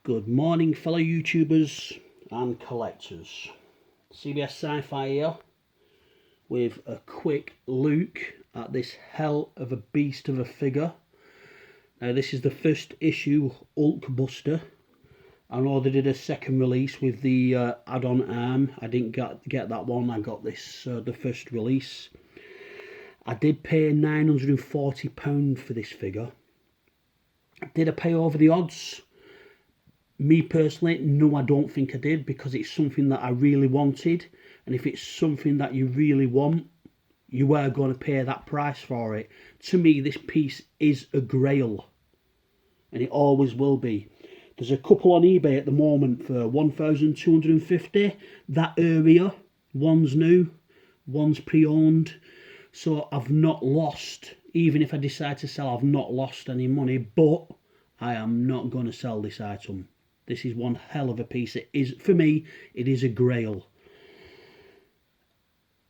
Good morning, fellow YouTubers and collectors. CBS Sci-Fi here with a quick look at this hell of a beast of a figure. Now, this is the first issue hulkbuster. I know they did a second release with the add-on arm. I didn't get that one. I got this the first release. I did pay £940 for this figure. Did I pay over the odds? Me personally, no, I don't think I did, because it's something that I really wanted, and if it's something that you really want, you are going to pay that price for it. To me, this piece is a grail, and it always will be. There's a couple on eBay at the moment for 1,250. That area, one's new, one's pre-owned, so I've not lost. Even if I decide to sell, I've not lost any money, but I am not going to sell this item. This is one hell of a piece. It is, for me, it is a grail.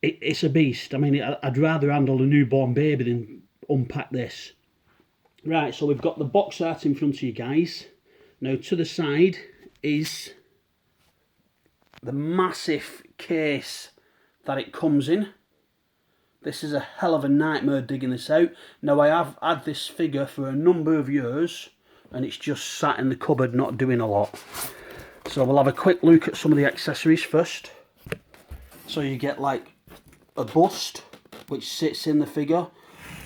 It's a beast. I mean, I'd rather handle a newborn baby than unpack this. Right, so we've got the box art in front of you guys. Now, to the side is the massive case that it comes in. This is a hell of a nightmare digging this out. Now, I have had this figure for a number of years, and it's just sat in the cupboard not doing a lot. So we'll have a quick look at some of the accessories first. So you get like a bust which sits in the figure,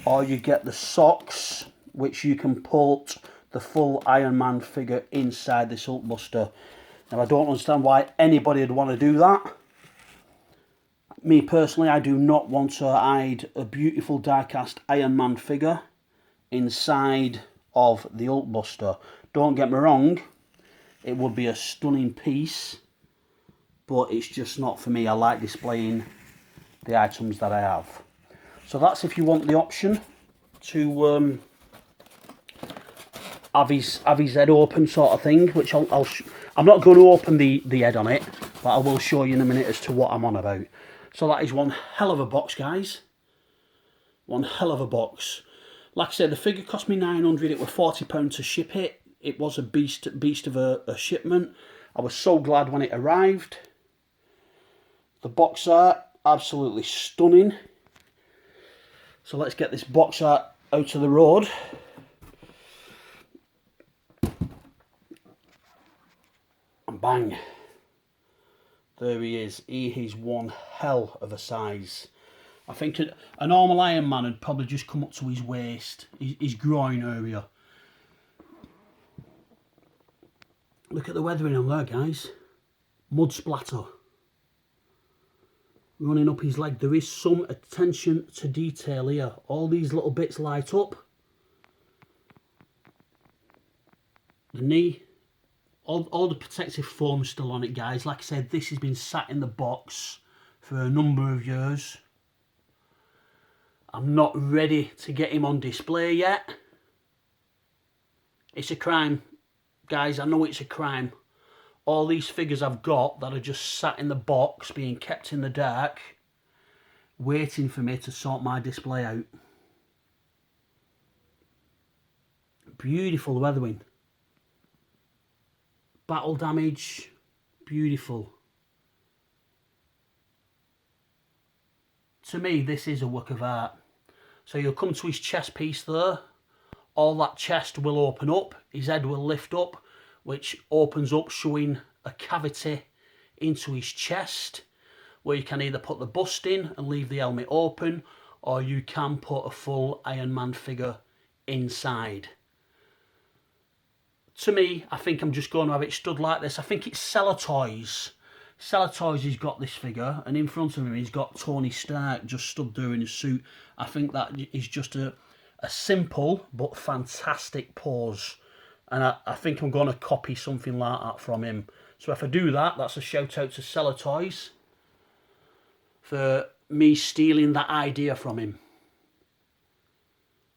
or you get the socks which you can put the full Iron Man figure inside this hulkbuster. Now, I don't understand why anybody would want to do that. Me personally, I do not want to hide a beautiful die-cast Iron Man figure inside of the hulkbuster. Don't get me wrong, it would be a stunning piece, but it's just not for me. I like displaying the items that I have. So that's if you want the option to have his head open, sort of thing, which I'm not going to open the head on it, but I will show you in a minute as to what I'm on about. So that is one hell of a box, guys. One hell of a box. Like I said, the figure cost me £900. It was £40 to ship it. It was a beast of a shipment. I was so glad when it arrived. The box art, absolutely stunning. So let's get this box art out of the road. And bang. There he is. He is one hell of a size. I think a normal Iron Man would probably just come up to his waist, his groin area. Look at the weathering on there, guys. Mud splatter running up his leg. There is some attention to detail here. All these little bits light up. The knee. All the protective foam still on it, guys. Like I said, this has been sat in the box for a number of years. I'm not ready to get him on display yet. It's a crime, guys. I know it's a crime. All these figures I've got that are just sat in the box, being kept in the dark, waiting for me to sort my display out. Beautiful weathering. Battle damage, beautiful. To me, this is a work of art. So you'll come to his chest piece there. All that chest will open up. His head will lift up, which opens up, showing a cavity into his chest, where you can either put the bust in and leave the helmet open, or you can put a full Iron Man figure inside. To me, I think I'm just going to have it stood like this. I think it's Seller Toys. Seller Toys has got this figure, and in front of him he's got Tony Stark just stood there in a suit. I think that is just a simple but fantastic pose, and I think I'm going to copy something like that from him. So if I do that, that's a shout out to Seller Toys for me stealing that idea from him.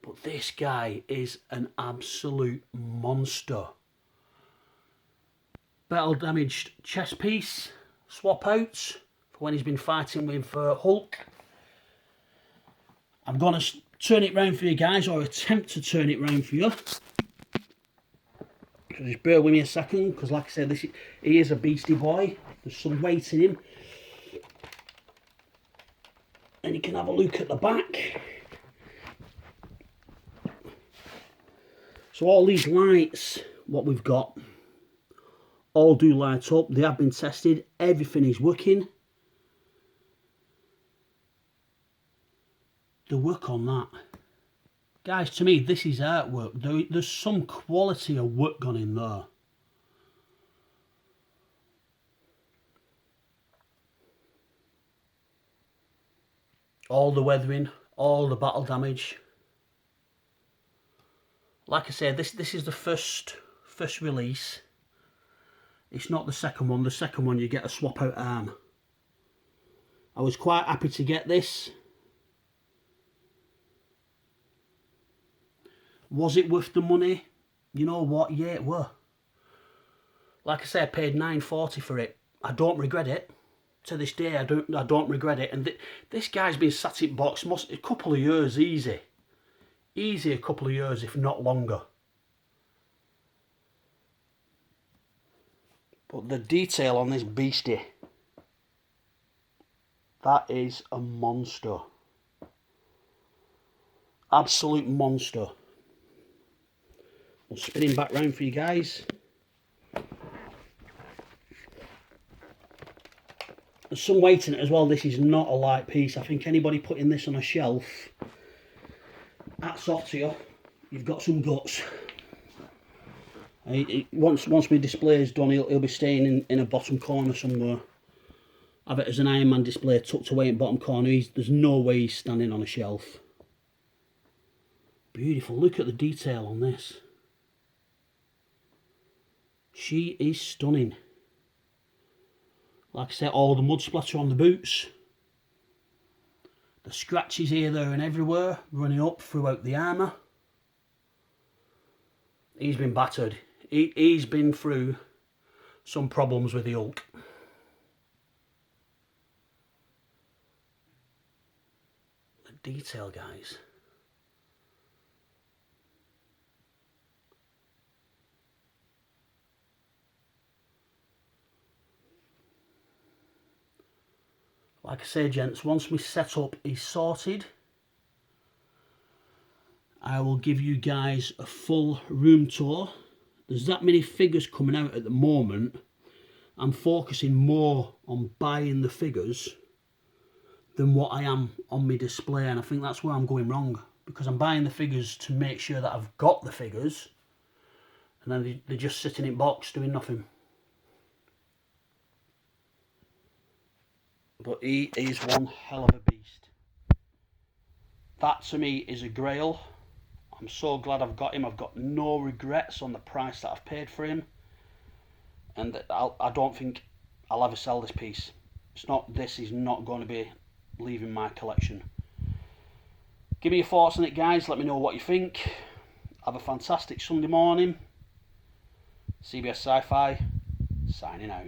But this guy is an absolute monster. Battle damaged chest piece, swap outs for when he's been fighting with Hulk. I'm going to turn it round for you guys, or attempt to turn it round for you. So just bear with me a second, because like I said, he is a beastie boy. There's some weight in him. And you can have a look at the back. So all these lights, what we've got, all do light up. They have been tested. Everything is working. The work on that. Guys, to me, this is artwork. There's some quality of work gone in there. All the weathering, all the battle damage. Like I said, this is the first release. It's not the second one. The second one you get a swap out arm. I was quite happy to get this. Was it worth the money? You know what? Yeah, it were. Like I said, I paid $9.40 for it. I don't regret it. To this day, I don't regret it. And this guy's been sat in box a couple of years, easy. Easy a couple of years, if not longer. But the detail on this beastie, that is a monster. Absolute monster. I'll spin him back round for you guys. There's some weight in it as well. This is not a light piece. I think anybody putting this on a shelf, hats off to you. You've got some guts. Once my display is done, he'll be staying in a bottom corner somewhere. Have it as an Iron Man display tucked away in bottom corner. There's no way he's standing on a shelf. Beautiful. Look at the detail on this. She is stunning. Like I said, all the mud splatter on the boots. The scratches here, there and everywhere, running up throughout the armour. He's been battered. He's been through some problems with the Hulk. The detail, guys. Like I say, gents, once my setup is sorted, I will give you guys a full room tour. There's that many figures coming out at the moment. I'm focusing more on buying the figures than what I am on my display, and I think that's where I'm going wrong, because I'm buying the figures to make sure that I've got the figures, and then they're just sitting in box doing nothing. But he is one hell of a beast. That to me is a grail. I'm so glad I've got him. I've got no regrets on the price that I've paid for him. And I don't think I'll ever sell this piece. This is not going to be leaving my collection. Give me your thoughts on it, guys. Let me know what you think. Have a fantastic Sunday morning. CBS Sci-Fi, signing out.